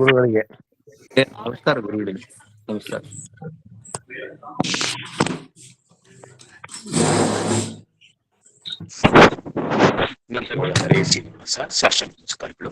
ಗುರುಗಳಿಗೆ ನಮಸ್ಕಾರ ಗುರುಗಳಿಗೆ ನಮಸ್ಕಾರ. ನಮಸ್ಕಾರಗಳು.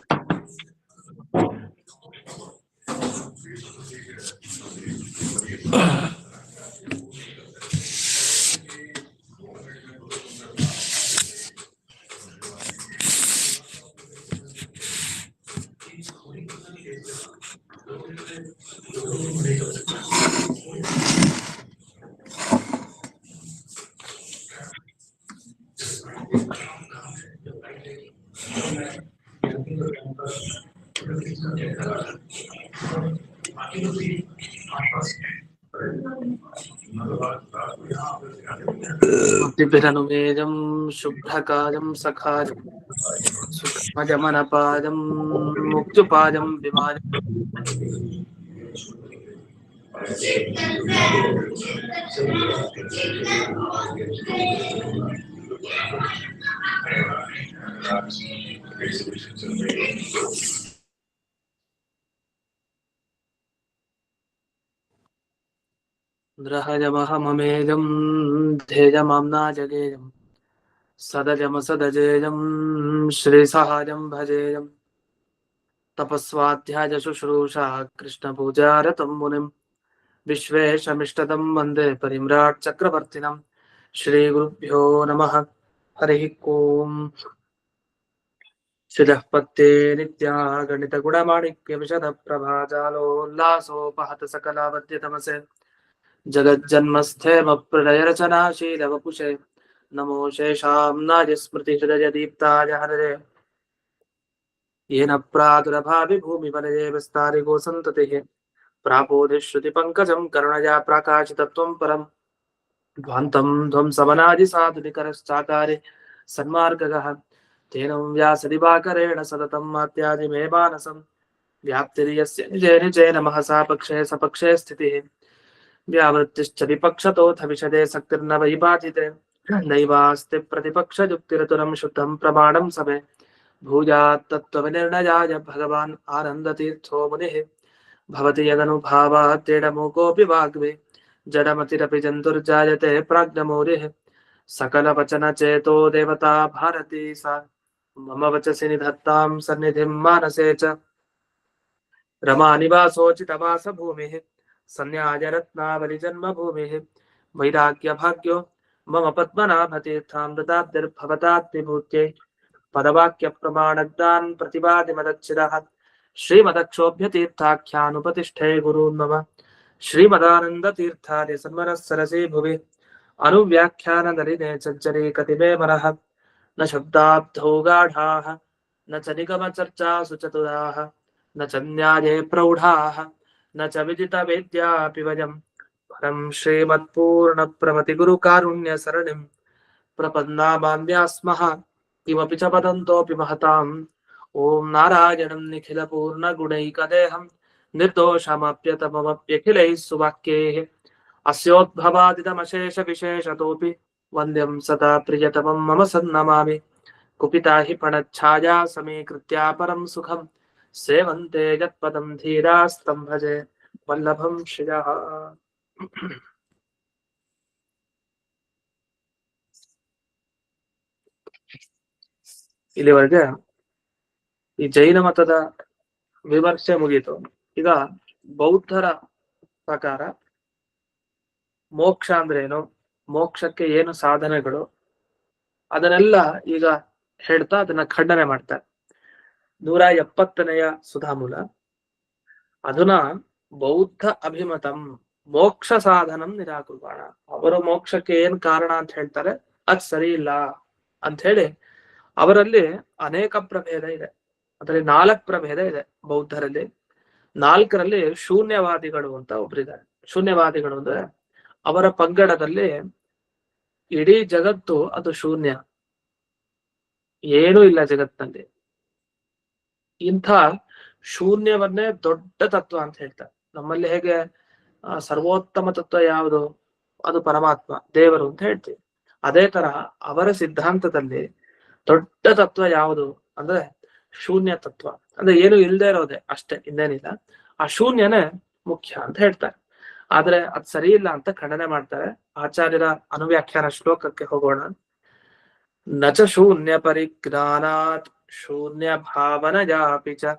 बुद्धिभिरनुमेदं शुभ्रकायं सखायं सुखमजमनपादं मुक्तिपादं विमानं ग्रहजमहममेदं ध्येयमाम्ना जगेयं सदजमसदजेयं श्रीसहायं भजेयं तपस्वाध्याय शुश्रूषा कृष्णपूजारतं मुनिं विश्वेशमिष्टदं वन्दे परिम्राट् चक्रवर्तिनं श्रीगुरुभ्यो नमः। हरिः ओम्। शिरः पत्ते नित्या गणितगुणमाणिक्यविशदप्रभाजालोल्लासोपहत सकलावद्यतमसे जगज्जन्मस्थेमप्रलयरचनाशीलवपुषे नमो शेषाम्नाय स्मृतिहृदयदीप्ताय हरये येन प्रादुरभाविभूमिवलये विस्तारिगो सन्ततिः प्रापोधिश्रुतिपङ्कजं करुणया प्राकाशितत्वं परं ध्वान्तं ध्वंसवनादिसाधुनिकरश्चाकारे सन्मार्गगः तेन व्यासदिवाकरेण सततं मात्यादिमे मानसं व्याप्तिर्यस्य निजे निजेन महसा पक्षे सपक्षे स्थितिः व्यावृत्तिश्च विपक्षतोऽथ विशदे सक्तिर्न वै बाधिते नैवास्ति प्रतिपक्षयुक्तिरतुरं शुद्धं प्रमाणं समे भूयात् तत्त्वविनिर्णयाय भगवान् आनन्दतीर्थो मुनिः भवति यदनुभावात् तेडमूकोऽपि वाग्वे जडमतिरपि जन्तुर्जायते प्राज्ञमौलिः सकलवचनचेतो देवता भारती सा मम वचसि निधत्तां सन्निधिं मानसे च रमानिवासोचितवासभूमिः सन्न्यायरत्नावलिजन्मभूमिः वैराग्यभाग्यो मम पद्मनाभतीर्थां ददाद्भिर्भवताद्विभूत्यै पदवाक्यप्रमाणग्दान् प्रतिवादिमदच्छिदः श्रीमदक्षोभ्यतीर्थाख्यानुपतिष्ठे गुरून् मम श्रीमदानन्दतीर्थार्य सन्मनः भुवि अनुव्याख्यानदलिने चञ्चले कतिमे मनः न शब्दाब्धौ गाढाः न च निगमचर्चासु चतुराः न च न्याये प्रौढाः न च विदितवेद्यापि वयं परं श्रीमत्पूर्णप्रमतिगुरुकारुण्यसरणिं प्रपन्नामान्यास्मः किमपि च वदन्तोऽपि महताम् ॐ नारायणं निखिलपूर्णगुणैकदेहं निर्दोषमप्यतममप्यखिलैः सुवाक्यैः अस्योद्भवादितमशेषविशेषतोऽपि वन्द्यं सदा प्रियतमं मम सन्नमामि कुपिता हि फणच्छाया समीकृत्या परं सुखं सेवन्ते यत्पदं धीरास्तं भजे वल्लभं श्रियः। ಇಲ್ಲಿವರೆಗೆ ಈ ಜೈನ ಮತದ ವಿಮರ್ಶೆ ಮುಗಿಯಿತು. ಈಗ ಬೌದ್ಧರ ಪ್ರಕಾರ ಮೋಕ್ಷ ಅಂದ್ರೆ ಏನು, ಮೋಕ್ಷಕ್ಕೆ ಏನು ಸಾಧನೆಗಳು, ಅದನ್ನೆಲ್ಲ ಈಗ ಹೇಳ್ತಾ ಅದನ್ನ ಖಂಡನೆ ಮಾಡ್ತಾರೆ. 170ನೆಯ ಸುಧಾಮೂಲ ಅಧುನ ಬೌದ್ಧ ಅಭಿಮತಂ ಮೋಕ್ಷ ಸಾಧನಂ ನಿರಾಕುರ್ವಾಣ. ಅವರು ಮೋಕ್ಷಕ್ಕೆ ಏನ್ ಕಾರಣ ಅಂತ ಹೇಳ್ತಾರೆ ಅದ್ ಸರಿ ಇಲ್ಲ ಅಂತ ಹೇಳಿ ಅವರಲ್ಲಿ ಅನೇಕ ಪ್ರಭೇದ ಇದೆ. ಅದರಲ್ಲಿ 4 ಪ್ರಭೇದ ಇದೆ ಬೌದ್ಧರಲ್ಲಿ. 4ರಲ್ಲಿ ಶೂನ್ಯವಾದಿಗಳು ಅಂತ ಒಬ್ರಿದ್ದಾರೆ. ಶೂನ್ಯವಾದಿಗಳು ಅಂದ್ರೆ ಅವರ ಪಂಗಡದಲ್ಲಿ ಇಡೀ ಜಗತ್ತು ಅದು ಶೂನ್ಯ, ಏನೂ ಇಲ್ಲ ಜಗತ್ತಿನಲ್ಲಿ. ಇಂಥ ಶೂನ್ಯವನ್ನೇ ದೊಡ್ಡ ತತ್ವ ಅಂತ ಹೇಳ್ತಾರೆ. ನಮ್ಮಲ್ಲಿ ಹೇಗೆ ಸರ್ವೋತ್ತಮ ತತ್ವ ಯಾವುದು, ಅದು ಪರಮಾತ್ಮ ದೇವರು ಅಂತ ಹೇಳ್ತೀವಿ. ಅದೇ ತರಹ ಅವರ ಸಿದ್ಧಾಂತದಲ್ಲಿ ದೊಡ್ಡ ತತ್ವ ಯಾವುದು ಅಂದ್ರೆ ಶೂನ್ಯ ತತ್ವ ಅಂದ್ರೆ ಏನು ಇಲ್ಲದೆ ಇರೋದೆ ಅಷ್ಟೇ, ಇನ್ನೇನಿಲ್ಲ. ಆ ಶೂನ್ಯನೇ ಮುಖ್ಯ ಅಂತ ಹೇಳ್ತಾರೆ. ಆದ್ರೆ ಅದ್ ಸರಿ ಇಲ್ಲ ಅಂತ ಖಂಡನೆ ಮಾಡ್ತಾರೆ. ಆಚಾರ್ಯರ ಅನುವ್ಯಾಖ್ಯಾನ ಶ್ಲೋಕಕ್ಕೆ ಹೋಗೋಣ. ನಚ ಶೂನ್ಯ ಪರಿಜ್ಞಾನಾತ್ ಶೂನ್ಯ ಭಾವನಯಾಪಿ ಚ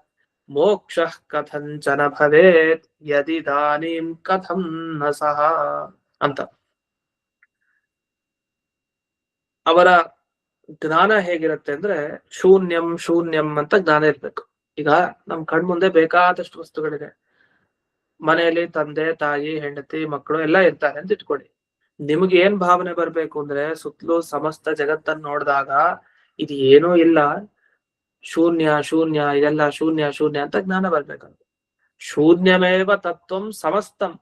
ಮೋಕ್ಷ ಕಥಂಚನ ಭವೇತ್ ಯದಿದಾನೀಂ ಕಥಂ ನ ಸಹ ಅಂತ. ಅವರ ಜ್ಞಾನ ಹೇಗಿರುತ್ತೆ ಅಂದ್ರೆ ಶೂನ್ಯಂ ಶೂನ್ಯಂ ಅಂತ ಜ್ಞಾನ ಇರ್ಬೇಕು. ಈಗ ನಮ್ ಕಣ್ಮುಂದೆ ಬೇಕಾದಷ್ಟು ವಸ್ತುಗಳಿದೆ. ಮನೆಯಲ್ಲಿ ತಂದೆ ತಾಯಿ ಹೆಂಡತಿ ಮಕ್ಕಳು ಎಲ್ಲ ಇರ್ತಾರೆ ಅಂತ ಇಟ್ಕೊಳ್ಳಿ. ನಿಮ್ಗೆ ಏನ್ ಭಾವನೆ ಬರ್ಬೇಕು ಅಂದ್ರೆ ಸುತ್ತಲೂ ಸಮಸ್ತ ಜಗತ್ತನ್ನು ನೋಡಿದಾಗ ಇದು ಏನೂ ಇಲ್ಲ, ಶೂನ್ಯ ಶೂನ್ಯ, ಇದೆಲ್ಲ ಶೂನ್ಯ ಶೂನ್ಯ ಅಂತ ಜ್ಞಾನ ಬರ್ಬೇಕಂತ. ಶೂನ್ಯಮೇವ ತತ್ವಂ ಸಮಸ್ತಂ,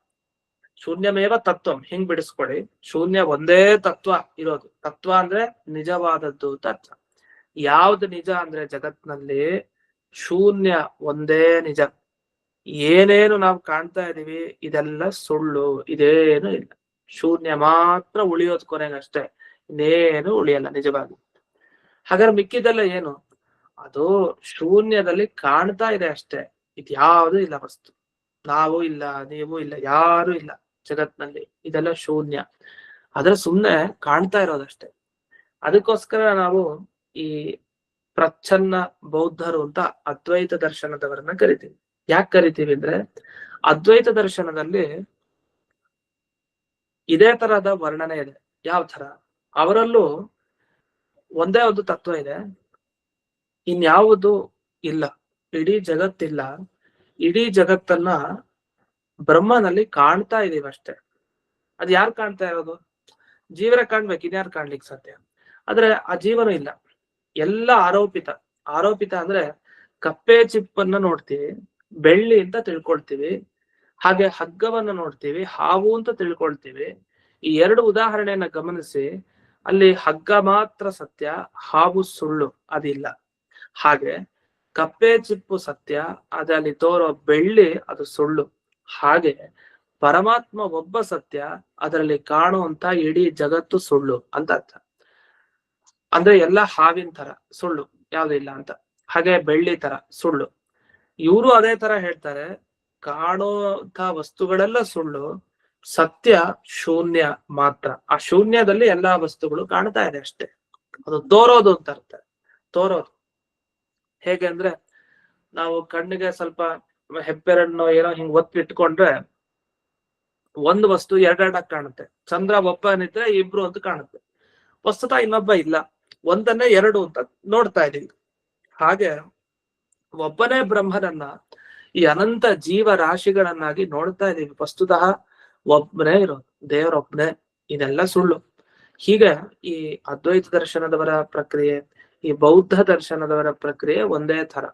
ಶೂನ್ಯಮೇವ ತತ್ವಂ ಹಿಂಗ್ ಬಿಡಿಸ್ಕೊಡಿ. ಶೂನ್ಯ ಒಂದೇ ತತ್ವ ಇರೋದು. ತತ್ವ ಅಂದ್ರೆ ನಿಜವಾದದ್ದು ಅಂತ ಅರ್ಥ. ಯಾವ್ದು ನಿಜ ಅಂದ್ರೆ ಜಗತ್ನಲ್ಲಿ ಶೂನ್ಯ ಒಂದೇ ನಿಜ. ಏನೇನು ನಾವು ಕಾಣ್ತಾ ಇದೀವಿ ಇದೆಲ್ಲ ಸುಳ್ಳು, ಇದೇನು ಇಲ್ಲ. ಶೂನ್ಯ ಮಾತ್ರ ಉಳಿಯೋದ್ ಕೊನೆಗಷ್ಟೇ, ಇನ್ನೇನು ಉಳಿಯಲ್ಲ ನಿಜವಾಗಿ. ಹಾಗಾದ್ರೆ ಮಿಕ್ಕಿದೆಲ್ಲ ಏನು? ಅದು ಶೂನ್ಯದಲ್ಲಿ ಕಾಣ್ತಾ ಇದೆ ಅಷ್ಟೇ, ಇದ್ಯಾವುದು ಇಲ್ಲ ವಸ್ತು. ನಾವು ಇಲ್ಲ, ನೀವು ಇಲ್ಲ, ಯಾರು ಇಲ್ಲ ಜಗತ್ನಲ್ಲಿ. ಇದೆಲ್ಲ ಶೂನ್ಯ, ಆದ್ರೆ ಸುಮ್ನೆ ಕಾಣ್ತಾ ಇರೋದಷ್ಟೇ. ಅದಕ್ಕೋಸ್ಕರ ನಾವು ಈ ಪ್ರಚ್ಛನ್ನ ಬೌದ್ಧರು ಅಂತ ಅದ್ವೈತ ದರ್ಶನದವರನ್ನ ಕರಿತೀವಿ. ಯಾಕೆ ಕರಿತೀವಿ ಅಂದ್ರೆ ಅದ್ವೈತ ದರ್ಶನದಲ್ಲಿ ಇದೇ ತರಹದ ವರ್ಣನೆ ಇದೆ. ಯಾವ ತರ? ಅವರಲ್ಲೂ ಒಂದೇ ಒಂದು ತತ್ವ ಇದೆ, ಇನ್ಯಾವುದು ಇಲ್ಲ. ಇಡೀ ಜಗತ್ತಿಲ್ಲ. ಇಡೀ ಜಗತ್ತನ್ನ ಬ್ರಹ್ಮನಲ್ಲಿ ಕಾಣ್ತಾ ಇದೀವಿ ಅಷ್ಟೇ. ಅದ್ ಯಾರು ಕಾಣ್ತಾ ಇರೋದು? ಜೀವನ ಕಾಣ್ಬೇಕು, ಇನ್ಯಾರು ಕಾಣ್ಲಿಕ್ಕೆ ಸಾಧ್ಯ? ಆದ್ರೆ ಆ ಜೀವನ ಇಲ್ಲ, ಎಲ್ಲ ಆರೋಪಿತ. ಆರೋಪಿತ ಅಂದ್ರೆ ಕಪ್ಪೆ ಚಿಪ್ಪನ್ನ ನೋಡ್ತೀವಿ, ಬೆಳ್ಳಿ ಅಂತ ತಿಳ್ಕೊಳ್ತೀವಿ. ಹಾಗೆ ಹಗ್ಗವನ್ನ ನೋಡ್ತೀವಿ, ಹಾವು ಅಂತ ತಿಳ್ಕೊಳ್ತೀವಿ. ಈ ಎರಡು ಉದಾಹರಣೆಯನ್ನ ಗಮನಿಸಿ. ಅಲ್ಲಿ ಹಗ್ಗ ಮಾತ್ರ ಸತ್ಯ, ಹಾವು ಸುಳ್ಳು, ಅದಿಲ್ಲ. ಹಾಗೆ ಕಪ್ಪೆ ಚಿಪ್ಪು ಸತ್ಯ, ಅದಲ್ಲಿ ತೋರೋ ಬೆಳ್ಳಿ ಅದು ಸುಳ್ಳು. ಹಾಗೆ ಪರಮಾತ್ಮ ಒಬ್ಬ ಸತ್ಯ, ಅದರಲ್ಲಿ ಕಾಣುವಂತ ಇಡೀ ಜಗತ್ತು ಸುಳ್ಳು ಅಂತ ಅರ್ಥ. ಅಂದ್ರೆ ಎಲ್ಲ ಹಾವಿನ ತರ ಸುಳ್ಳು, ಯಾವ್ದು ಇಲ್ಲ ಅಂತ. ಹಾಗೆ ಬೆಳ್ಳಿ ತರ ಸುಳ್ಳು. ಇವರು ಅದೇ ತರ ಹೇಳ್ತಾರೆ, ಕಾಣುವಂತ ವಸ್ತುಗಳೆಲ್ಲ ಸುಳ್ಳು, ಸತ್ಯ ಶೂನ್ಯ ಮಾತ್ರ. ಆ ಶೂನ್ಯದಲ್ಲಿ ಎಲ್ಲಾ ವಸ್ತುಗಳು ಕಾಣ್ತಾ ಇದೆ ಅಷ್ಟೇ. ಅದು ತೋರೋದು ಅಂತ ಅರ್ಥ. ತೋರೋದು ಹೇಗೆ ಅಂದ್ರೆ, ನಾವು ಕಣ್ಣಿಗೆ ಸ್ವಲ್ಪ ಹೆಬ್ಬೆರಣ್ಣು ಏನೋ ಹಿಂಗ್ ಒತ್ತಿಟ್ಕೊಂಡ್ರೆ ಒಂದು ವಸ್ತು ಎರಡೆರಡಾಗಿ ಕಾಣುತ್ತೆ. ಚಂದ್ರ ಒಬ್ಬನಿದ್ರೆ ಇಬ್ರು ಅಂತ ಕಾಣುತ್ತೆ. ವಸ್ತುತಃ ಇನ್ನೊಬ್ಬ ಇಲ್ಲ, ಒಂದನ್ನೇ ಎರಡು ಅಂತ ನೋಡ್ತಾ ಇದೀವಿ. ಹಾಗೆ ಒಬ್ಬನೇ ಬ್ರಹ್ಮನನ್ನ ಈ ಅನಂತ ಜೀವ ರಾಶಿಗಳನ್ನಾಗಿ ನೋಡ್ತಾ ಇದೀವಿ. ವಸ್ತುತಃ ಒಬ್ಬನೇ ಇರೋದು, ದೇವರೊಬ್ಬನೇ. ಇದೆಲ್ಲ ಸುಳ್ಳು. ಹೀಗೆ ಈ ಅದ್ವೈತ ದರ್ಶನದವರ ಪ್ರಕ್ರಿಯೆ, ಈ ಬೌದ್ಧ ದರ್ಶನದವರ ಪ್ರಕ್ರಿಯೆ ಒಂದೇ ತರ.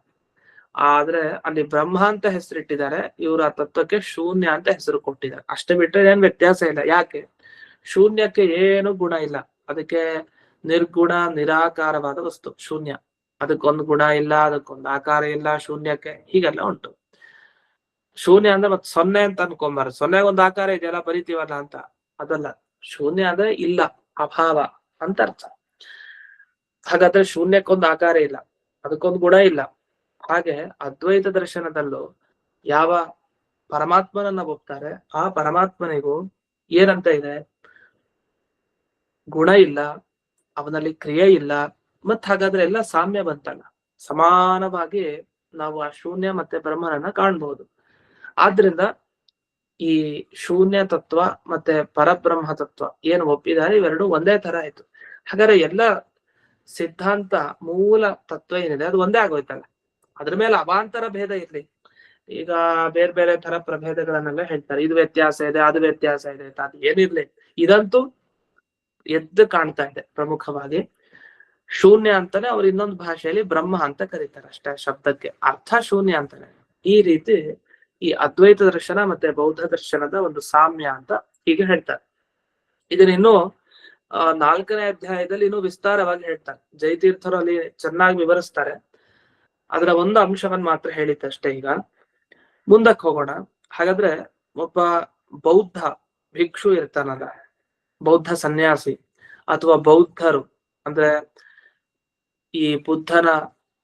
ಆದ್ರೆ ಅಲ್ಲಿ ಬ್ರಹ್ಮ ಅಂತ ಹೆಸರಿಟ್ಟಿದ್ದಾರೆ, ಇವರು ಆ ತತ್ವಕ್ಕೆ ಶೂನ್ಯ ಅಂತ ಹೆಸರು ಕೊಟ್ಟಿದ್ದಾರೆ. ಅಷ್ಟೇ ಬಿಟ್ರೆ ಏನ್ ವ್ಯತ್ಯಾಸ ಇಲ್ಲ. ಯಾಕೆ? ಶೂನ್ಯಕ್ಕೆ ಏನು ಗುಣ ಇಲ್ಲ. ಅದಕ್ಕೆ ನಿರ್ಗುಣ ನಿರಾಕಾರವಾದ ವಸ್ತು ಶೂನ್ಯ. ಅದಕ್ಕೊಂದು ಗುಣ ಇಲ್ಲ, ಅದಕ್ಕೊಂದು ಆಕಾರ ಇಲ್ಲ ಶೂನ್ಯಕ್ಕೆ. ಹೀಗೆಲ್ಲ ಉಂಟು. ಶೂನ್ಯ ಅಂದ್ರೆ ಮತ್ ಸೊನ್ನೆ ಅಂತ ಅನ್ಕೊಂಬಾರ. ಸೊನ್ನೆಗೆ ಒಂದು ಆಕಾರ ಇದೆಯಲ್ಲ ಬರಿತೀವಲ್ಲ ಅಂತ, ಅದಲ್ಲ. ಶೂನ್ಯ ಅಂದ್ರೆ ಇಲ್ಲ, ಅಭಾವ ಅಂತ ಅರ್ಥ. ಹಾಗಾದ್ರೆ ಶೂನ್ಯಕ್ಕೊಂದು ಆಕಾರ ಇಲ್ಲ, ಅದಕ್ಕೊಂದು ಗುಣ ಇಲ್ಲ. ಹಾಗೆ ಅದ್ವೈತ ದರ್ಶನದಲ್ಲೂ ಯಾವ ಪರಮಾತ್ಮನನ್ನ ಒಪ್ತಾರೆ, ಆ ಪರಮಾತ್ಮನಿಗೂ ಏನಂತ ಇದೆ? ಗುಣ ಇಲ್ಲ, ಅವನಲ್ಲಿ ಕ್ರಿಯೆ ಇಲ್ಲ. ಮತ್ ಹಾಗಾದ್ರೆ ಎಲ್ಲ ಸಾಮ್ಯ ಬಂತಲ್ಲ, ಸಮಾನವಾಗಿ ನಾವು ಆ ಶೂನ್ಯ ಮತ್ತೆ ಬ್ರಹ್ಮನನ್ನ ಕಾಣ್ಬಹುದು. ಆದ್ರಿಂದ ಈ ಶೂನ್ಯ ತತ್ವ ಮತ್ತೆ ಪರಬ್ರಹ್ಮ ತತ್ವ ಏನು ಒಪ್ಪಿದ್ದಾರೆ, ಇವೆರಡು ಒಂದೇ ತರ ಆಯ್ತು. ಹಾಗಾದ್ರೆ ಎಲ್ಲ ಸಿದ್ಧಾಂತ ಮೂಲ ತತ್ವ ಏನಿದೆ ಅದು ಒಂದೇ ಆಗೋಯ್ತಲ್ಲ. ಅದ್ರ ಮೇಲೆ ಅವಾಂತರ ಭೇದ ಇರ್ಲಿ. ಈಗ ಬೇರೆ ಬೇರೆ ತರ ಪ್ರಭೇದಗಳನ್ನೆಲ್ಲ ಹೇಳ್ತಾರೆ, ಇದು ವ್ಯತ್ಯಾಸ ಇದೆ, ಅದು ವ್ಯತ್ಯಾಸ ಇದೆ, ಅದು ಏನಿರ್ಲಿ, ಇದಂತೂ ಎದ್ದು ಕಾಣ್ತಾ ಇದೆ. ಪ್ರಮುಖವಾಗಿ ಶೂನ್ಯ ಅಂತಾನೆ ಅವ್ರು ಇನ್ನೊಂದು ಭಾಷೆಯಲ್ಲಿ ಬ್ರಹ್ಮ ಅಂತ ಕರೀತಾರೆ ಅಷ್ಟೇ. ಶಬ್ದಕ್ಕೆ ಅರ್ಥ ಶೂನ್ಯ ಅಂತಾನೆ. ಈ ರೀತಿ ಈ ಅದ್ವೈತ ದರ್ಶನ ಮತ್ತೆ ಬೌದ್ಧ ದರ್ಶನದ ಒಂದು ಸಾಮ್ಯ ಅಂತ ಹೀಗೆ ಹೇಳ್ತಾರೆ. ಇದನ್ನ ಇನ್ನೂ 4ನೇ ಅಧ್ಯಾಯದಲ್ಲಿ ಇನ್ನೂ ವಿಸ್ತಾರವಾಗಿ ಹೇಳ್ತಾರೆ. ಜಯತೀರ್ಥರು ಅಲ್ಲಿ ಚೆನ್ನಾಗಿ ವಿವರಿಸ್ತಾರೆ. ಅದರ ಒಂದು ಅಂಶವನ್ನ ಮಾತ್ರ ಹೇಳಿದ್ದಷ್ಟೇ. ಈಗ ಮುಂದಕ್ಕೆ ಹೋಗೋಣ. ಹಾಗಾದ್ರೆ ಒಬ್ಬ ಬೌದ್ಧ ಭಿಕ್ಷು ಇರ್ತಾನಲ್ಲ, ಬೌದ್ಧ ಸನ್ಯಾಸಿ ಅಥವಾ ಬೌದ್ಧರು ಅಂದ್ರೆ ಈ ಬುದ್ಧನ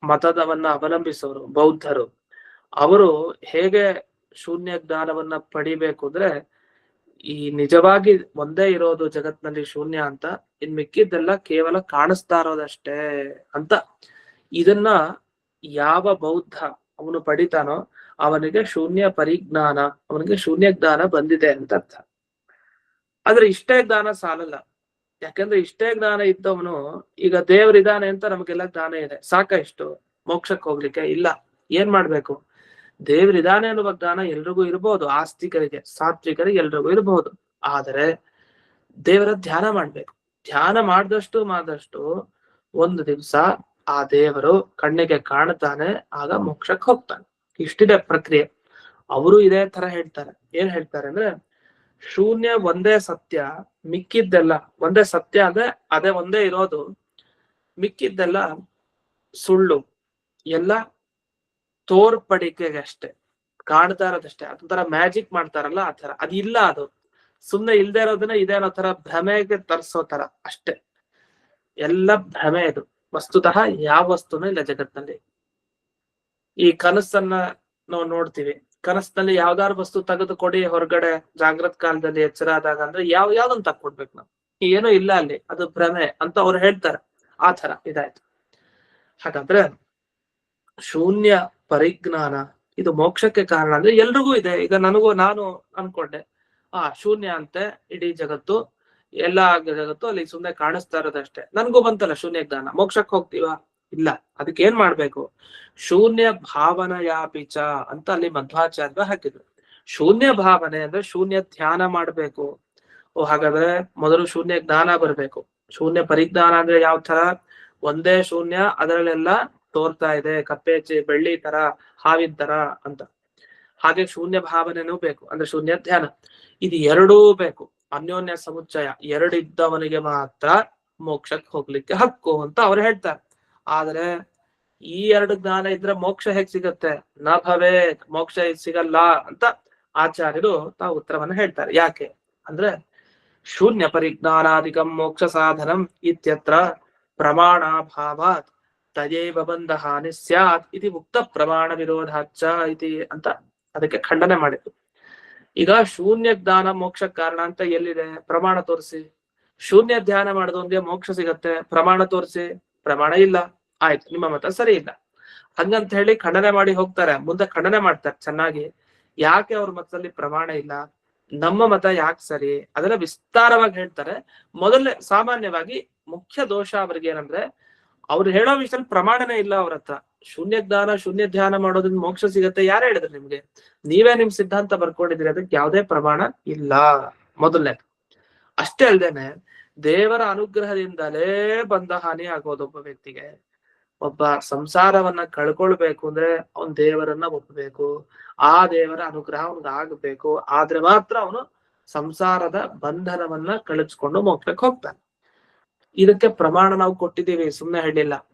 ಮತದವನ್ನ ಅವಲಂಬಿಸೋರು ಬೌದ್ಧರು, ಅವರು ಹೇಗೆ ಶೂನ್ಯ ಜ್ಞಾನವನ್ನ ಪಡಿಬೇಕು ಅಂದ್ರೆ, ಈ ನಿಜವಾಗಿ ಒಂದೇ ಇರೋದು ಜಗತ್ನಲ್ಲಿ ಶೂನ್ಯ ಅಂತ, ಇನ್ ಮಿಕ್ಕಿದ್ದೆಲ್ಲ ಕೇವಲ ಕಾಣಿಸ್ತಾ ಇರೋದಷ್ಟೇ ಅಂತ. ಇದನ್ನ ಯಾವ ಬೌದ್ಧ ಅವನು ಪಡಿತಾನೋ ಅವನಿಗೆ ಶೂನ್ಯ ಪರಿಜ್ಞಾನ, ಅವನಿಗೆ ಶೂನ್ಯ ಜ್ಞಾನ ಬಂದಿದೆ ಅಂತ ಅರ್ಥ. ಆದ್ರೆ ಇಷ್ಟೇ ಜ್ಞಾನ ಸಾಲಲ್ಲ. ಯಾಕಂದ್ರೆ ಇಷ್ಟೇ ಜ್ಞಾನ ಇದ್ದವನು, ಈಗ ದೇವರಿದಾನೆ ಅಂತ ನಮಗೆಲ್ಲ ಜ್ಞಾನ ಇದೆ, ಸಾಕ ಇಷ್ಟು ಮೋಕ್ಷಕ್ಕೆ ಹೋಗ್ಲಿಕ್ಕೆ? ಇಲ್ಲ. ಏನ್ ಮಾಡ್ಬೇಕು? ದೇವರಿದಾನೆ ಅನ್ನುವ ಜ್ಞಾನ ಎಲ್ರಿಗೂ ಇರ್ಬೋದು, ಆಸ್ತಿಕರಿಗೆ ಸಾತ್ವಿಕರಿಗೆ ಎಲ್ರಿಗೂ ಇರಬಹುದು. ಆದರೆ ದೇವರ ಧ್ಯಾನ ಮಾಡ್ಬೇಕು. ಧ್ಯಾನ ಮಾಡಿದಷ್ಟು ಒಂದು ದಿವ್ಸ ಆ ದೇವರು ಕಣ್ಣಿಗೆ ಕಾಣುತ್ತಾನೆ, ಆಗ ಮೋಕ್ಷಕ್ಕೆ ಹೋಗ್ತಾನೆ. ಇಷ್ಟಿದೆ ಪ್ರಕ್ರಿಯೆ. ಅವರು ಇದೇ ತರ ಹೇಳ್ತಾರೆ. ಏನ್ ಹೇಳ್ತಾರೆ ಅಂದ್ರೆ, ಶೂನ್ಯ ಒಂದೇ ಸತ್ಯ, ಮಿಕ್ಕಿದ್ದೆಲ್ಲ ಒಂದೇ ಸತ್ಯ ಅಂದ್ರೆ ಅದೇ ಒಂದೇ ಇರೋದು, ಮಿಕ್ಕಿದ್ದೆಲ್ಲ ಸುಳ್ಳು, ಎಲ್ಲ ತೋರ್ಪಡಿಕೆಗೆ ಅಷ್ಟೇ, ಕಾಣ್ತಾ ಇರೋದಷ್ಟೇ. ಅದೊಂಥರ ಮ್ಯಾಜಿಕ್ ಮಾಡ್ತಾರಲ್ಲ ಆ ತರ. ಅದಿಲ್ಲ, ಅದು ಸುಮ್ನೆ ಇಲ್ದೇ ಇರೋದನ್ನ ಇದೆ ಅನ್ನೋ ತರ ಭ್ರಮೆಗೆ ತರ್ಸೋ ತರ ಅಷ್ಟೇ. ಎಲ್ಲ ಭ್ರಮೆ ಇದು. ವಸ್ತುತಃ ಯಾವ ವಸ್ತುನೂ ಇಲ್ಲ ಜಗತ್ತಿನಲ್ಲಿ. ಈ ಕನಸನ್ನ ನಾವು ನೋಡ್ತೀವಿ, ಕನಸಿನಲ್ಲಿ ಯಾವ್ದಾರು ವಸ್ತು ತೆಗೆದು ಕೊಡಿ ಹೊರಗಡೆ ಜಾಗೃತ ಕಾಲದಲ್ಲಿ ಎಚ್ಚರ ಆದಾಗ ಅಂದ್ರೆ ಯಾವ್ದೊಂದು ತಕ್ಕೊಡ್ಬೇಕು ನಾವು, ಏನೂ ಇಲ್ಲ ಅಲ್ಲಿ, ಅದು ಭ್ರಮೆ ಅಂತ ಅವ್ರು ಹೇಳ್ತಾರೆ. ಆ ತರ ಇದಾಯ್ತು. ಹಾಗಾದ್ರೆ ಶೂನ್ಯ ಪರಿಜ್ಞಾನ ಇದು ಮೋಕ್ಷಕ್ಕೆ ಕಾರಣ ಅಂದ್ರೆ ಎಲ್ರಿಗೂ ಇದೆ. ಈಗ ನಾನು ಅನ್ಕೊಂಡೆ, ಶೂನ್ಯ ಅಂತೆ ಇಡೀ ಜಗತ್ತು, ಎಲ್ಲಾ ಜಗತ್ತು ಅಲ್ಲಿ ಸುಮ್ನೆ ಕಾಣಿಸ್ತಾ ಇರೋದಷ್ಟೇ. ನನ್ಗೂ ಬಂತಲ್ಲ ಶೂನ್ಯ ಜ್ಞಾನ, ಮೋಕ್ಷಕ್ಕೆ ಹೋಗ್ತೀವಾ? ಇಲ್ಲ. ಅದಕ್ಕೆ ಏನ್ ಮಾಡ್ಬೇಕು? ಶೂನ್ಯ ಭಾವನಯಾಪಿಚ ಅಂತ ಅಲ್ಲಿ ಮಧ್ವಾಚಾರ್ಯ ಹಾಕಿದ್ರು. ಶೂನ್ಯ ಭಾವನೆ ಅಂದ್ರೆ ಶೂನ್ಯ ಧ್ಯಾನ ಮಾಡ್ಬೇಕು. ಹಾಗಾದ್ರೆ ಮೊದಲು ಶೂನ್ಯ ಜ್ಞಾನ ಬರ್ಬೇಕು. ಶೂನ್ಯ ಪರಿಜ್ಞಾನ ಅಂದ್ರೆ ಯಾವ ತರ? ಒಂದೇ ಶೂನ್ಯ, ಅದರಲ್ಲೆಲ್ಲ ತೋರ್ತಾ ಇದೆ, ಕಪ್ಪೆ ಬೆಳ್ಳಿ ತರ, ಹಾವಿನ ತರ ಅಂತ. ಹಾಗೆ ಶೂನ್ಯ ಭಾವನೆನೂ ಬೇಕು, ಅಂದ್ರೆ ಶೂನ್ಯ ಧ್ಯಾನ. ಇದು ಎರಡೂ ಬೇಕು, ಅನ್ಯೋನ್ಯ ಸಮುಚ್ಚಯ ಎರಡಿದ್ದವನಿಗೆ ಮಾತ್ರ ಮೋಕ್ಷಕ್ಕೆ ಹೋಗ್ಲಿಕ್ಕೆ ಹಕ್ಕು ಅಂತ ಅವ್ರು ಹೇಳ್ತಾರೆ. ಆದ್ರೆ ಈ ಎರಡು ಜ್ಞಾನ ಇದ್ರೆ ಮೋಕ್ಷ ಹೇಗ್ ಸಿಗತ್ತೆ? ನ ಭವೇ, ಮೋಕ್ಷ ಸಿಗಲ್ಲ ಅಂತ ಆಚಾರ್ಯರು ತಾವು ಉತ್ತರವನ್ನ ಹೇಳ್ತಾರೆ. ಯಾಕೆ ಅಂದ್ರೆ, ಶೂನ್ಯ ಪರಿಜ್ಞಾನಾಧಿಕಂ ಮೋಕ್ಷ ಸಾಧನಂ ಇತ್ಯತ್ರ ಪ್ರಮಾಣಾಭಾವಾತ್ ತಯೇವ ಬಂಧ ಹಾನಿ ಸ್ಯಾತ್ ಇತಿ ಮುಕ್ತ ಪ್ರಮಾಣ ವಿರೋಧಾಚ್ಚ ಇತಿ ಅಂತ ಅದಕ್ಕೆ ಖಂಡನೆ ಮಾಡಿದ್ರು. ಈಗ ಶೂನ್ಯ ಜ್ಞಾನ ಮೋಕ್ಷ ಕಾರಣ ಅಂತ ಎಲ್ಲಿದೆ? ಪ್ರಮಾಣ ತೋರಿಸಿ. ಶೂನ್ಯ ಧ್ಯಾನ ಮಾಡಿದವನ್ಗೆ ಮೋಕ್ಷ ಸಿಗತ್ತೆ, ಪ್ರಮಾಣ ತೋರಿಸಿ. ಪ್ರಮಾಣ ಇಲ್ಲ. ಆಯ್ತು, ನಿಮ್ಮ ಮತ ಸರಿ ಇಲ್ಲ ಹಂಗಂತ ಹೇಳಿ ಖಂಡನೆ ಮಾಡಿ ಹೋಗ್ತಾರೆ. ಮುಂದೆ ಖಂಡನೆ ಮಾಡ್ತಾರೆ ಚೆನ್ನಾಗಿ, ಯಾಕೆ ಅವ್ರ ಮತದಲ್ಲಿ ಪ್ರಮಾಣ ಇಲ್ಲ, ನಮ್ಮ ಮತ ಯಾಕೆ ಸರಿ, ಅದೆಲ್ಲ ವಿಸ್ತಾರವಾಗಿ ಹೇಳ್ತಾರೆ. ಮೊದಲೇ ಸಾಮಾನ್ಯವಾಗಿ ಮುಖ್ಯ ದೋಷ ಅವ್ರಿಗೆ ಏನಂದ್ರೆ, ಅವ್ರು ಹೇಳೋ ವಿಷಯದಲ್ಲಿ ಪ್ರಮಾಣನೇ ಇಲ್ಲ ಅವ್ರ ಹತ್ರ. ಶೂನ್ಯ ಜ್ಞಾನ ಶೂನ್ಯ ಧ್ಯಾನ ಮಾಡೋದ್ರಿಂದ ಮೋಕ್ಷ ಸಿಗತ್ತೆ ಯಾರು ಹೇಳಿದ್ರು ನಿಮ್ಗೆ? ನೀವೇ ನಿಮ್ ಸಿದ್ಧಾಂತ ಬರ್ಕೊಂಡಿದ್ರಿ, ಅದಕ್ಕೆ ಯಾವುದೇ ಪ್ರಮಾಣ ಇಲ್ಲ ಮೊದಲನೇ. ಅಷ್ಟೇ ಅಲ್ದೇನೆ ದೇವರ ಅನುಗ್ರಹದಿಂದಲೇ ಬಂಧ ಹಾನಿ ಆಗೋದು ಒಬ್ಬ ವ್ಯಕ್ತಿಗೆ. ಒಬ್ಬ ಸಂಸಾರವನ್ನ ಕಳ್ಕೊಳ್ಬೇಕು ಅಂದ್ರೆ ಅವನ್ ದೇವರನ್ನ ಒಪ್ಪಬೇಕು, ಆ ದೇವರ ಅನುಗ್ರಹ ಅವನ್ಗೆ ಆಗ್ಬೇಕು. ಆದ್ರೆ ಮಾತ್ರ ಅವನು ಸಂಸಾರದ ಬಂಧನವನ್ನ ಕಳಿಸ್ಕೊಂಡು ಮೋಕ್ಷಕ್ಕೆ ಹೋಗ್ತಾನೆ. ಇದಕ್ಕೆ ಪ್ರಮಾಣ ನಾವು ಕೊಟ್ಟಿದ್ದೀವಿ, ಸುಮ್ನೆ ಹೇಳಿಲ್ಲ.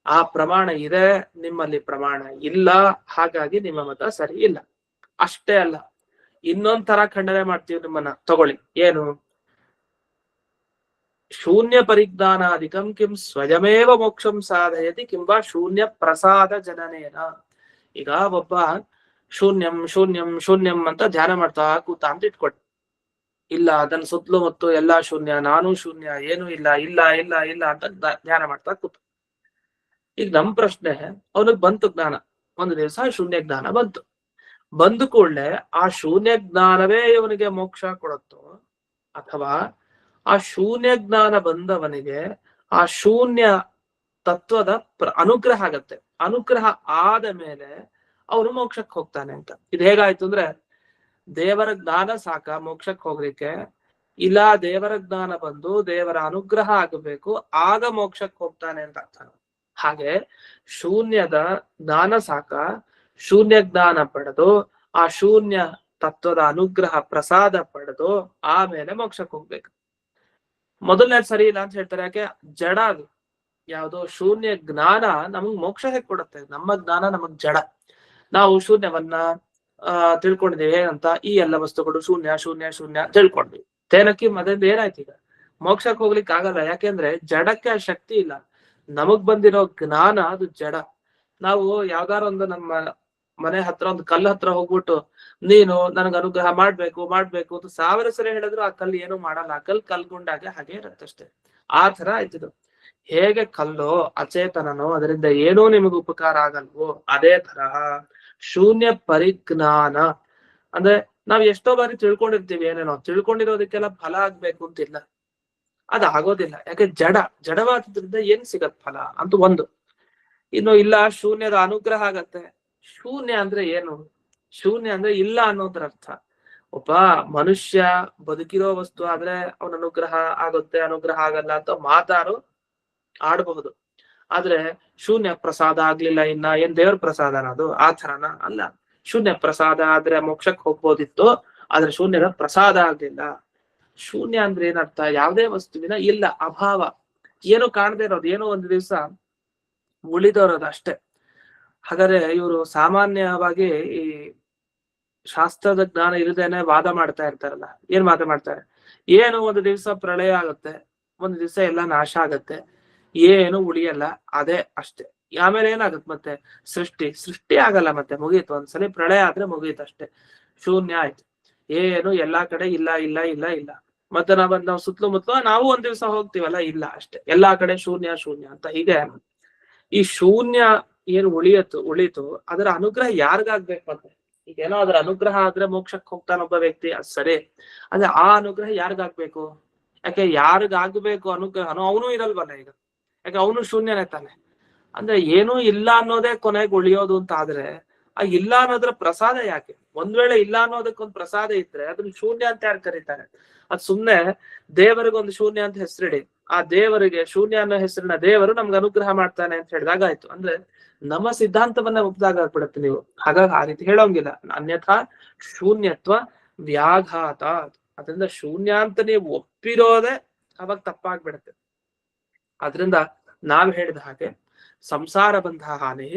ಆ ಪ್ರಮಾಣ ಇದೆ, ನಿಮ್ಮಲ್ಲಿ ಪ್ರಮಾಣ ಇಲ್ಲ, ಹಾಗಾಗಿ ನಿಮ್ಮ ಮತ ಸರಿ ಇಲ್ಲ. ಅಷ್ಟೇ ಅಲ್ಲ, ಇನ್ನೊಂದ್ ತರ ಖಂಡನೆ ಮಾಡ್ತೀವಿ ನಿಮ್ಮನ್ನ. ತಗೊಳ್ಳಿ, ಏನು? ಶೂನ್ಯ ಪರಿಜ್ಞಾನಾಧಿಕಂ ಕಿಂ ಸ್ವಯಮೇವ ಮೋಕ್ಷಂ ಸಾಧಯತಿ ಕಿಂವಾ ಶೂನ್ಯ ಪ್ರಸಾದ ಜನನೇನ. ಈಗ ಒಬ್ಬ ಶೂನ್ಯಂ ಶೂನ್ಯಂ ಶೂನ್ಯಂ ಅಂತ ಧ್ಯಾನ ಮಾಡ್ತಾ ಕೂತ ಅಂತ ಇಟ್ಕೊಡಿ. ಇಲ್ಲ, ಅದನ್ನ ಸುತ್ತಲೂ ಮತ್ತು ಎಲ್ಲಾ ಶೂನ್ಯ, ನಾನು ಶೂನ್ಯ, ಏನು ಇಲ್ಲ ಇಲ್ಲ ಇಲ್ಲ ಇಲ್ಲ ಅಂತ ಧ್ಯಾನ ಮಾಡ್ತಾ ಕೂತ. ಈಗ ನಮ್ ಪ್ರಶ್ನೆ, ಅವನಿಗೆ ಬಂತು ಜ್ಞಾನ, ಒಂದು ದಿವಸ ಶೂನ್ಯ ಜ್ಞಾನ ಬಂತು. ಬಂದು ಕೂಡಲೇ ಆ ಶೂನ್ಯ ಜ್ಞಾನವೇ ಇವನಿಗೆ ಮೋಕ್ಷ ಕೊಡುತ್ತೋ, ಅಥವಾ ಆ ಶೂನ್ಯ ಜ್ಞಾನ ಬಂದವನಿಗೆ ಆ ಶೂನ್ಯ ತತ್ವದ ಅನುಗ್ರಹ ಆಗತ್ತೆ. ಅನುಗ್ರಹ ಆದ ಮೇಲೆ ಅವನು ಮೋಕ್ಷಕ್ಕೆ ಹೋಗ್ತಾನೆ ಅಂತ. ಇದು ಹೇಗಾಯ್ತು ಅಂದ್ರೆ, ದೇವರ ಜ್ಞಾನ ಸಾಕ ಮೋಕ್ಷಕ್ಕೆ ಹೋಗ್ಲಿಕ್ಕೆ? ಇಲ್ಲ, ದೇವರ ಜ್ಞಾನ ಬಂದು ದೇವರ ಅನುಗ್ರಹ ಆಗಬೇಕು, ಆಗ ಮೋಕ್ಷಕ್ಕೆ ಹೋಗ್ತಾನೆ ಅಂತ ಅರ್ಥ. ಹಾಗೆ ಶೂನ್ಯದ ಜ್ಞಾನ ಸಾಕ, ಶೂನ್ಯ ಜ್ಞಾನ ಪಡೆದು ಆ ಶೂನ್ಯ ತತ್ವದ ಅನುಗ್ರಹ ಪ್ರಸಾದ ಪಡೆದು ಆಮೇಲೆ ಮೋಕ್ಷಕ್ಕೆ ಹೋಗ್ಬೇಕು. ಮೊದಲನೇ ಸರಿ ಇಲ್ಲ ಅಂತ ಹೇಳ್ತಾರೆ. ಯಾಕೆ? ಜಡ ಅದು. ಯಾವ್ದೋ ಶೂನ್ಯ ಜ್ಞಾನ ನಮಗ್ ಮೋಕ್ಷ ಹೇಗ್ ಕೊಡುತ್ತೆ? ನಮ್ಮ ಜ್ಞಾನ ನಮಗ್ ಜಡ. ನಾವು ಶೂನ್ಯವನ್ನ ತಿಳ್ಕೊಂಡಿದ್ದೇವೆ ಅಂತ ಈ ಎಲ್ಲ ವಸ್ತುಗಳು ಶೂನ್ಯ ಶೂನ್ಯ ಶೂನ್ಯ ತಿಳ್ಕೊಂಡ್ವಿ. ತೇನಕ್ಕೆ ಮದ್ರಿಂದ ಏನಾಯ್ತು? ಈಗ ಮೋಕ್ಷಕ್ಕೆ ಹೋಗ್ಲಿಕ್ಕೆ ಆಗಲ್ಲ. ಯಾಕೆಂದ್ರೆ ಜಡಕ್ಕೆ ಆ ಶಕ್ತಿ ಇಲ್ಲ. ನಮಗ್ ಬಂದಿರೋ ಜ್ಞಾನ ಅದು ಜಡ. ನಾವು ಯಾವ್ದಾರ ಒಂದು ನಮ್ಮ ಮನೆ ಹತ್ರ ಒಂದು ಕಲ್ಲು ಹತ್ರ ಹೋಗ್ಬಿಟ್ಟು ನೀನು ನನಗ್ ಅನುಗ್ರಹ ಮಾಡ್ಬೇಕು ಅಂತ 1000 ಸರಿ ಹೇಳಿದ್ರು ಆ ಕಲ್ಲು ಏನು ಮಾಡಲ್ಲ. ಆ ಕಲ್ಗುಂಡಾಗೆ ಹಾಗೆ ಇರತ್ತಷ್ಟೇ. ಆ ತರ ಆಯ್ತಿದು. ಹೇಗೆ ಕಲ್ಲು ಅಚೇತನನೋ ಅದರಿಂದ ಏನೂ ನಿಮಗೆ ಉಪಕಾರ ಆಗಲ್ವೋ, ಅದೇ ತರಹ ಶೂನ್ಯ ಪರಿಜ್ಞಾನ ಅಂದ್ರೆ ನಾವ್ ಎಷ್ಟೋ ಬಾರಿ ತಿಳ್ಕೊಂಡಿರ್ತೀವಿ ಏನೇನೋ, ತಿಳ್ಕೊಂಡಿರೋದಕ್ಕೆಲ್ಲ ಫಲ ಆಗ್ಬೇಕು ಅಂತಿಲ್ಲ, ಅದಾಗೋದಿಲ್ಲ. ಯಾಕೆ ಜಡವಾದ್ರಿಂದ ಏನ್ ಸಿಗತ್ ಫಲ ಅಂತ ಒಂದು. ಇನ್ನು ಇಲ್ಲ ಶೂನ್ಯದ ಅನುಗ್ರಹ ಆಗತ್ತೆ. ಶೂನ್ಯ ಅಂದ್ರೆ ಏನು? ಶೂನ್ಯ ಅಂದ್ರೆ ಇಲ್ಲ ಅನ್ನೋದ್ರ ಅರ್ಥ. ಒಬ್ಬ ಮನುಷ್ಯ ಬದುಕಿರೋ ವಸ್ತು ಆದ್ರೆ ಅವನ ಅನುಗ್ರಹ ಆಗುತ್ತೆ, ಅನುಗ್ರಹ ಆಗಲ್ಲ ಅಂತ ಮಾತಾರು ಆಡಬಹುದು. ಆದ್ರೆ ಶೂನ್ಯ ಪ್ರಸಾದ ಆಗ್ಲಿಲ್ಲ ಇನ್ನ ಏನ್ ದೇವ್ರ ಪ್ರಸಾದನ ಅದು? ಆ ಥರನ ಅಲ್ಲ. ಶೂನ್ಯ ಪ್ರಸಾದ ಆದ್ರೆ ಮೋಕ್ಷಕ್ಕೆ ಹೋಗ್ಬೋದಿತ್ತು, ಆದ್ರೆ ಶೂನ್ಯದ ಪ್ರಸಾದ ಆಗ್ಲಿಲ್ಲ. ಶೂನ್ಯ ಅಂದ್ರೆ ಏನರ್ಥ? ಯಾವುದೇ ವಸ್ತುವಿನ ಇಲ್ಲ, ಅಭಾವ, ಏನು ಕಾಣದೇ ಇರೋದು, ಏನೋ ಒಂದು ದಿವಸ ಉಳಿದೋರೋದು ಅಷ್ಟೇ. ಹಾಗಾದ್ರೆ ಇವರು ಸಾಮಾನ್ಯವಾಗಿ ಈ ಶಾಸ್ತ್ರದ ಜ್ಞಾನ ಇರದೇನೆ ವಾದ ಮಾಡ್ತಾ ಇರ್ತಾರಲ್ಲ. ಏನ್ ವಾದ ಮಾಡ್ತಾರೆ? ಏನು ಒಂದು ದಿವಸ ಪ್ರಳಯ ಆಗುತ್ತೆ, ಒಂದು ದಿವಸ ಎಲ್ಲ ನಾಶ ಆಗತ್ತೆ, ಏನು ಉಳಿಯಲ್ಲ, ಅದೇ ಅಷ್ಟೇ. ಆಮೇಲೆ ಏನಾಗುತ್ತೆ? ಮತ್ತೆ ಸೃಷ್ಟಿ ಆಗಲ್ಲ, ಮತ್ತೆ ಮುಗೀತು. ಒಂದ್ಸಲಿ ಪ್ರಳಯ ಆದ್ರೆ ಮುಗೀತು ಅಷ್ಟೇ, ಶೂನ್ಯ ಆಯ್ತು. ಏನು ಎಲ್ಲಾ ಕಡೆ ಇಲ್ಲ ಇಲ್ಲ ಇಲ್ಲ ಇಲ್ಲ. ಮತ್ತೆ ನಾವು ಸುತ್ತಲೂ ನಾವು ಒಂದ್ ದಿವಸ ಹೋಗ್ತೀವಲ್ಲ, ಇಲ್ಲ ಅಷ್ಟೇ, ಎಲ್ಲಾ ಕಡೆ ಶೂನ್ಯ ಶೂನ್ಯ ಅಂತ. ಹೀಗೆ ಈ ಶೂನ್ಯ ಏನು ಉಳಿತು ಅದರ ಅನುಗ್ರಹ ಯಾರಿಗಾಗ್ಬೇಕು? ಮತ್ತೆ ಈಗ ಏನೋ ಅದರ ಅನುಗ್ರಹ ಆದ್ರೆ ಮೋಕ್ಷಕ್ಕೆ ಹೋಗ್ತಾನೊಬ್ಬ ವ್ಯಕ್ತಿ, ಅದ್ ಸರಿ. ಅಂದ್ರೆ ಆ ಅನುಗ್ರಹ ಯಾರಿಗಾಗ್ಬೇಕು? ಯಾಕೆ ಯಾರಿಗಾಗ್ಬೇಕು ಅನುಗ್ರಹನೋ ಅವನು ಇರಲ್ವಲ್ಲ ಈಗ. ಯಾಕೆ ಅವನು ಶೂನ್ಯನೇ ತಾನೆ. ಅಂದ್ರೆ ಏನೂ ಇಲ್ಲ ಅನ್ನೋದೇ ಕೊನೆಗೆ ಉಳಿಯೋದು ಅಂತ ಆದ್ರೆ ಆ ಇಲ್ಲ ಅನ್ನೋದ್ರ ಪ್ರಸಾದ ಯಾಕೆ? ಒಂದ್ ವೇಳೆ ಇಲ್ಲ ಅನ್ನೋದಕ್ಕೊಂದು ಪ್ರಸಾದ ಇದ್ರೆ ಅದನ್ನ ಶೂನ್ಯ ಅಂತ ಯಾರು ಕರೀತಾರೆ? ಅದ್ ಸುಮ್ನೆ ದೇವರಿಗೊಂದು ಶೂನ್ಯ ಅಂತ ಹೆಸರಿಡಿ, ಆ ದೇವರಿಗೆ ಶೂನ್ಯ ಅನ್ನೋ ಹೆಸರಿನ ದೇವರು ನಮ್ಗೆ ಅನುಗ್ರಹ ಮಾಡ್ತಾನೆ ಅಂತ ಹೇಳಿದಾಗ ಆಯ್ತು. ಅಂದ್ರೆ ನಮ್ಮ ಸಿದ್ಧಾಂತವನ್ನ ಒಪ್ಪಿದಾಗ ಆಗ್ಬಿಡತ್ತೆ ನೀವು. ಹಾಗಾಗಿ ಆ ರೀತಿ ಹೇಳೋಂಗಿಲ್ಲ. ಅನ್ಯಥಾ ಶೂನ್ಯತ್ವ ವ್ಯಾಘಾತ. ಅದರಿಂದ ಶೂನ್ಯ ಅಂತ ನೀವು ಒಪ್ಪಿರೋದೆ ಅವಾಗ ತಪ್ಪಾಗ್ಬಿಡತ್ತೆ. ಆದ್ರಿಂದ ನಾವ್ ಹೇಳಿದ ಹಾಗೆ ಸಂಸಾರ ಬಂಧ ಹಾನಿ,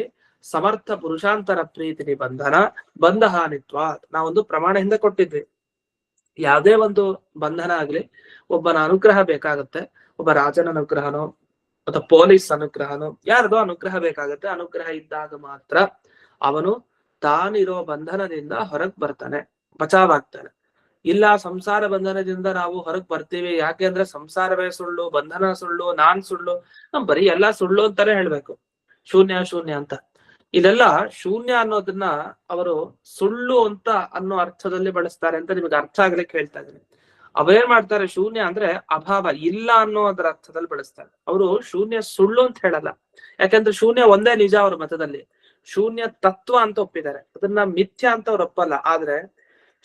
ಸಮರ್ಥ ಪುರುಷಾಂತರ ಪ್ರೀತಿ ಬಂಧ ಹಾನಿತ್ವ ನಾವೊಂದು ಪ್ರಮಾಣ ಹಿಂದೆ ಕೊಟ್ಟಿದ್ವಿ. ಯಾವುದೇ ಒಂದು ಬಂಧನ ಆಗ್ಲಿ ಒಬ್ಬನ ಅನುಗ್ರಹ ಬೇಕಾಗತ್ತೆ. ಒಬ್ಬ ರಾಜನ ಅನುಗ್ರಹನೋ ಅಥವಾ ಪೊಲೀಸ್ ಅನುಗ್ರಹನೋ ಯಾರ್ದೋ ಅನುಗ್ರಹ ಬೇಕಾಗತ್ತೆ. ಅನುಗ್ರಹ ಇದ್ದಾಗ ಮಾತ್ರ ಅವನು ತಾನಿರೋ ಬಂಧನದಿಂದ ಹೊರಗ್ ಬರ್ತಾನೆ, ಬಚಾವಾಗ್ತಾನೆ. ಇಲ್ಲ ಸಂಸಾರ ಬಂಧನದಿಂದ ನಾವು ಹೊರಗ್ ಬರ್ತೀವಿ, ಯಾಕೆಂದ್ರೆ ಸಂಸಾರವೇ ಸುಳ್ಳು, ಬಂಧನ ಸುಳ್ಳು, ನಾನ್ ಸುಳ್ಳು, ನಮ್ ಬರೀ ಎಲ್ಲಾ ಸುಳ್ಳು ಅಂತಾನೆ ಹೇಳ್ಬೇಕು. ಶೂನ್ಯ ಶೂನ್ಯ ಅಂತ. ಇದೆಲ್ಲ ಶೂನ್ಯ ಅನ್ನೋದನ್ನ ಅವರು ಸುಳ್ಳು ಅಂತ ಅನ್ನೋ ಅರ್ಥದಲ್ಲಿ ಬಳಸ್ತಾರೆ ಅಂತ ನಿಮಗೆ ಅರ್ಥ ಆಗ್ಲಿಕ್ಕೆ ಹೇಳ್ತಾ ಇದ್ದೀನಿ. ಅವೇನ್ ಮಾಡ್ತಾರೆ? ಶೂನ್ಯ ಅಂದ್ರೆ ಅಭಾವ, ಇಲ್ಲ ಅನ್ನೋ ಅದರ ಅರ್ಥದಲ್ಲಿ ಬಳಸ್ತಾರೆ. ಅವರು ಶೂನ್ಯ ಸುಳ್ಳು ಅಂತ ಹೇಳಲ್ಲ. ಯಾಕಂದ್ರೆ ಶೂನ್ಯ ಒಂದೇ ನಿಜ ಅವ್ರ ಮತದಲ್ಲಿ. ಶೂನ್ಯ ತತ್ವ ಅಂತ ಒಪ್ಪಿದ್ದಾರೆ, ಅದನ್ನ ಮಿಥ್ಯ ಅಂತ ಅವ್ರು ಒಪ್ಪಲ್ಲ. ಆದ್ರೆ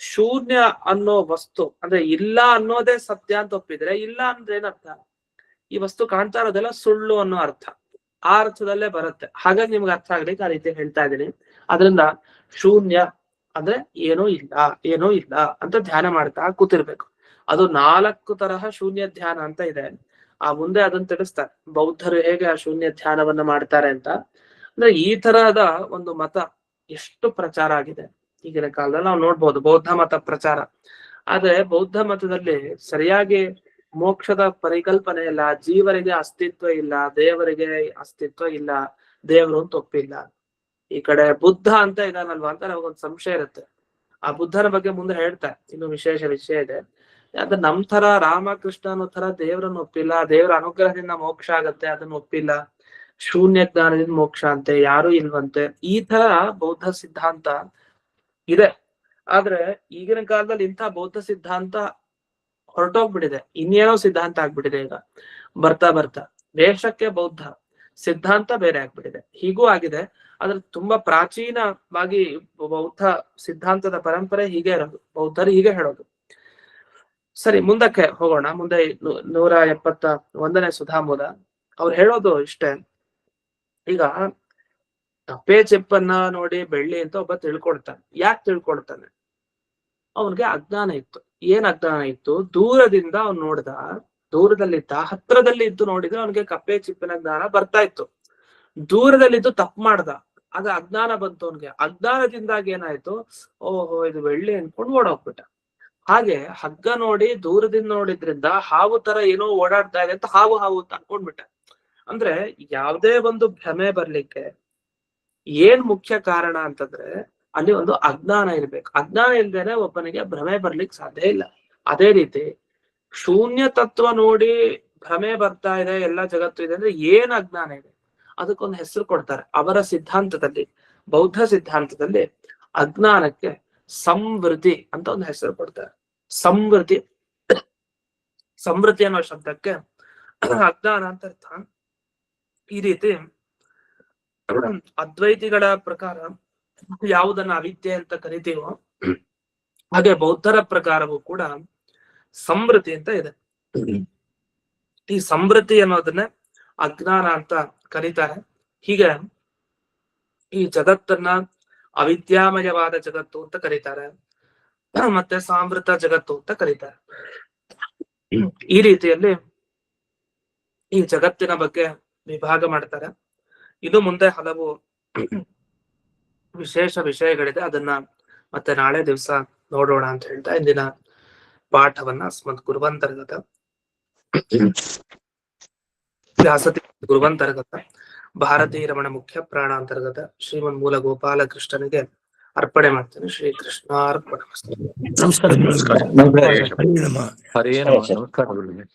ಶೂನ್ಯ ಅನ್ನೋ ವಸ್ತು ಅಂದ್ರೆ ಇಲ್ಲ ಅನ್ನೋದೇ ಸತ್ಯ ಅಂತ ಒಪ್ಪಿದ್ರೆ, ಇಲ್ಲ ಅಂದ್ರೆ ಏನರ್ಥ? ಈ ವಸ್ತು ಕಾಣ್ತಾ ಇರೋದೆಲ್ಲ ಸುಳ್ಳು ಅನ್ನೋ ಅರ್ಥ. ಆ ಅರ್ಥದಲ್ಲೇ ಬರುತ್ತೆ. ಹಾಗಾಗಿ ನಿಮ್ಗೆ ಅರ್ಥ ಆಗ್ಲಿಕ್ಕೆ ಆ ರೀತಿ ಹೇಳ್ತಾ ಇದ್ದೀನಿ. ಅದರಿಂದ ಶೂನ್ಯ ಅಂದ್ರೆ ಏನೂ ಇಲ್ಲ ಅಂತ ಧ್ಯಾನ ಮಾಡ್ತಾ ಕೂತಿರ್ಬೇಕು. ಅದು 4 ತರಹ ಶೂನ್ಯ ಧ್ಯಾನ ಅಂತ ಇದೆ. ಆ ಮುಂದೆ ಅದನ್ನ ತಿಳಿಸ್ತಾರೆ ಬೌದ್ಧರು ಹೇಗೆ ಆ ಶೂನ್ಯ ಧ್ಯಾನವನ್ನ ಮಾಡ್ತಾರೆ ಅಂತ. ಅಂದ್ರೆ ಈ ತರಹದ ಒಂದು ಮತ ಎಷ್ಟು ಪ್ರಚಾರ ಆಗಿದೆ ಈಗಿನ ಕಾಲದಲ್ಲಿ ನಾವು ನೋಡ್ಬೋದು, ಬೌದ್ಧ ಮತ ಪ್ರಚಾರ. ಆದ್ರೆ ಬೌದ್ಧ ಮತದಲ್ಲಿ ಸರಿಯಾಗಿ ಮೋಕ್ಷದ ಪರಿಕಲ್ಪನೆ ಇಲ್ಲ, ಜೀವರಿಗೆ ಅಸ್ತಿತ್ವ ಇಲ್ಲ, ದೇವರಿಗೆ ಅಸ್ತಿತ್ವ ಇಲ್ಲ, ದೇವರು ಅಂತ ಒಪ್ಪಿಲ್ಲ. ಈ ಕಡೆ ಬುದ್ಧ ಅಂತ ಇದಾನಲ್ವಾ ಅಂತ ನಮಗೊಂದು ಸಂಶಯ ಇರುತ್ತೆ. ಆ ಬುದ್ಧನ ಬಗ್ಗೆ ಮುಂದೆ ಹೇಳ್ತಾರೆ, ಇನ್ನು ವಿಶೇಷ ವಿಷಯ ಇದೆ. ಅದ ನಮ್ ತರ ರಾಮಕೃಷ್ಣ ಅನ್ನೋ ತರ ದೇವರನ್ನ ಒಪ್ಪಿಲ್ಲ, ದೇವರ ಅನುಗ್ರಹದಿಂದ ಮೋಕ್ಷ ಆಗತ್ತೆ ಅದನ್ನ ಒಪ್ಪಿಲ್ಲ, ಶೂನ್ಯ ಜ್ಞಾನದಿಂದ ಮೋಕ್ಷ ಅಂತೆ, ಯಾರು ಇಲ್ವಂತೆ. ಈ ತರ ಬೌದ್ಧ ಸಿದ್ಧಾಂತ ಇದೆ. ಆದ್ರೆ ಈಗಿನ ಕಾಲದಲ್ಲಿ ಇಂಥ ಬೌದ್ಧ ಸಿದ್ಧಾಂತ ಹೊರಟೋಗ್ಬಿಟ್ಟಿದೆ, ಇನ್ನೇನೋ ಸಿದ್ಧಾಂತ ಆಗ್ಬಿಟ್ಟಿದೆ. ಈಗ ಬರ್ತಾ ಬರ್ತಾ ವೇಷಕ್ಕೆ ಬೌದ್ಧ, ಸಿದ್ಧಾಂತ ಬೇರೆ ಆಗ್ಬಿಟ್ಟಿದೆ. ಹೀಗೂ ಆಗಿದೆ. ಆದ್ರೆ ತುಂಬಾ ಪ್ರಾಚೀನವಾಗಿ ಬೌದ್ಧ ಸಿದ್ಧಾಂತದ ಪರಂಪರೆ ಹೀಗೆ ಇರೋದು, ಬೌದ್ಧರು ಹೀಗೆ ಹೇಳೋದು. ಸರಿ, ಮುಂದಕ್ಕೆ ಹೋಗೋಣ. ಮುಂದೆ 171ನೇ ಸುಧಾಮೂಲ ಅವ್ರು ಹೇಳೋದು ಇಷ್ಟೇ. ಈಗ ಕಪ್ಪೆ ಚಿಪ್ಪನ್ನ ನೋಡಿ ಬೆಳ್ಳಿ ಅಂತ ಒಬ್ಬ ತಿಳ್ಕೊಳ್ತಾನೆ. ಯಾಕೆ ತಿಳ್ಕೊಳ್ತಾನೆ? ಅವನ್ಗೆ ಅಜ್ಞಾನ ಇತ್ತು. ಏನ್ ಅಜ್ಞಾನ ಇತ್ತು? ದೂರದಿಂದ ಅವ್ನು ನೋಡ್ದ, ದೂರದಲ್ಲಿದ್ದ, ಹತ್ರದಲ್ಲಿ ಇದ್ದು ನೋಡಿದ್ರೆ ಅವನಿಗೆ ಕಪ್ಪೆ ಚಿಪ್ಪಿನ ಜ್ಞಾನ ಬರ್ತಾ ಇತ್ತು. ದೂರದಲ್ಲಿದ್ದು ತಪ್ಪು ಮಾಡ್ದ, ಆಗ ಅಜ್ಞಾನ ಬಂತು ಅವನ್ಗೆ. ಅಜ್ಞಾನದಿಂದಾಗಿ ಏನಾಯ್ತು? ಓಹೋ ಇದು ಬೆಳ್ಳಿ ಅನ್ಕೊಂಡು ಓಡೋಗ್ಬಿಟ್ಟ. ಹಾಗೆ ಹಗ್ಗ ನೋಡಿ ದೂರದಿಂದ ನೋಡಿದ್ರಿಂದ ಹಾವು ತರ ಏನೋ ಓಡಾಡ್ತಾ ಇದೆ ಅಂತ ಹಾವು ಅಂತ ಅನ್ಕೊಂಡ್ಬಿಟ್ಟ. ಅಂದ್ರೆ ಯಾವುದೇ ಒಂದು ಭ್ರಮೆ ಬರ್ಲಿಕ್ಕೆ ಏನ್ ಮುಖ್ಯ ಕಾರಣ ಅಂತಂದ್ರೆ ಅಲ್ಲಿ ಒಂದು ಅಜ್ಞಾನ ಇರ್ಬೇಕು. ಅಜ್ಞಾನ ಇಲ್ದೇನೆ ಒಬ್ಬನಿಗೆ ಭ್ರಮೆ ಬರ್ಲಿಕ್ಕೆ ಸಾಧ್ಯ ಇಲ್ಲ. ಅದೇ ರೀತಿ ಶೂನ್ಯ ತತ್ವ ನೋಡಿ ಭ್ರಮೆ ಬರ್ತಾ ಇದೆ, ಎಲ್ಲ ಜಗತ್ತು ಇದೆ ಅಂದ್ರೆ ಏನ್ ಅಜ್ಞಾನ ಇದೆ, ಅದಕ್ಕೊಂದು ಹೆಸರು ಕೊಡ್ತಾರೆ. ಅವರ ಸಿದ್ಧಾಂತದಲ್ಲಿ, ಬೌದ್ಧ ಸಿದ್ಧಾಂತದಲ್ಲಿ ಅಜ್ಞಾನಕ್ಕೆ ಸಂವೃತಿ ಅಂತ ಒಂದು ಹೆಸರು ಕೊಡ್ತಾರೆ. ಸಂವೃತಿ, ಸಮೃದ್ಧಿ ಅನ್ನೋ ಶಬ್ದಕ್ಕೆ ಅಜ್ಞಾನ ಅಂತ ಅರ್ಥ. ಈ ರೀತಿ ಅದ್ವೈತಿಗಳ ಪ್ರಕಾರ ಯಾವುದನ್ನ ಅವಿದ್ಯೆ ಅಂತ ಕರಿತೀವೋ ಹಾಗೆ ಬೌದ್ಧರ ಪ್ರಕಾರವೂ ಕೂಡ ಸಮೃದ್ಧಿ ಅಂತ ಇದೆ. ಈ ಸಮೃದ್ಧಿ ಅನ್ನೋದನ್ನೇ ಅಜ್ಞಾನ ಅಂತ ಕರೀತಾರೆ. ಹೀಗೆ ಈ ಜಗತ್ತನ್ನ ಅವಿದ್ಯಾಮಯವಾದ ಜಗತ್ತು ಅಂತ ಕರೀತಾರೆ, ಮತ್ತೆ ಸಾಮೃತ ಜಗತ್ತು ಅಂತ ಕರೀತಾರೆ. ಈ ರೀತಿಯಲ್ಲಿ ಈ ಜಗತ್ತಿನ ಬಗ್ಗೆ ವಿಭಾಗ ಮಾಡ್ತಾರೆ. ಇದು ಮುಂದೆ ಹಲವು ವಿಶೇಷ ವಿಷಯಗಳಿದೆ, ಅದನ್ನ ಮತ್ತೆ ನಾಳೆ ದಿವಸ ನೋಡೋಣ ಅಂತ ಹೇಳ್ತಾ ಇಂದಿನ ಪಾಠವನ್ನ ಅಸ್ಮತ್ ಗುರುವಂತರ್ಗತ ವ್ಯಾಸತಿ ಗುರುವಂತರ್ಗತ ಭಾರತೀಯ ರಮಣ ಮುಖ್ಯ ಪ್ರಾಣ ಅಂತರ್ಗತ ಶ್ರೀಮನ್ ಮೂಲ ಗೋಪಾಲ ಕೃಷ್ಣನಿಗೆ ಅರ್ಪಣೆ ಮಾಡ್ತೇನೆ. ಶ್ರೀ ಕೃಷ್ಣಾರ್ಪಣ. ನಮಸ್ಕಾರ. ಹರೇ ನಮಃ. ನಮಸ್ಕಾರ ಗುರುಗಳೇ.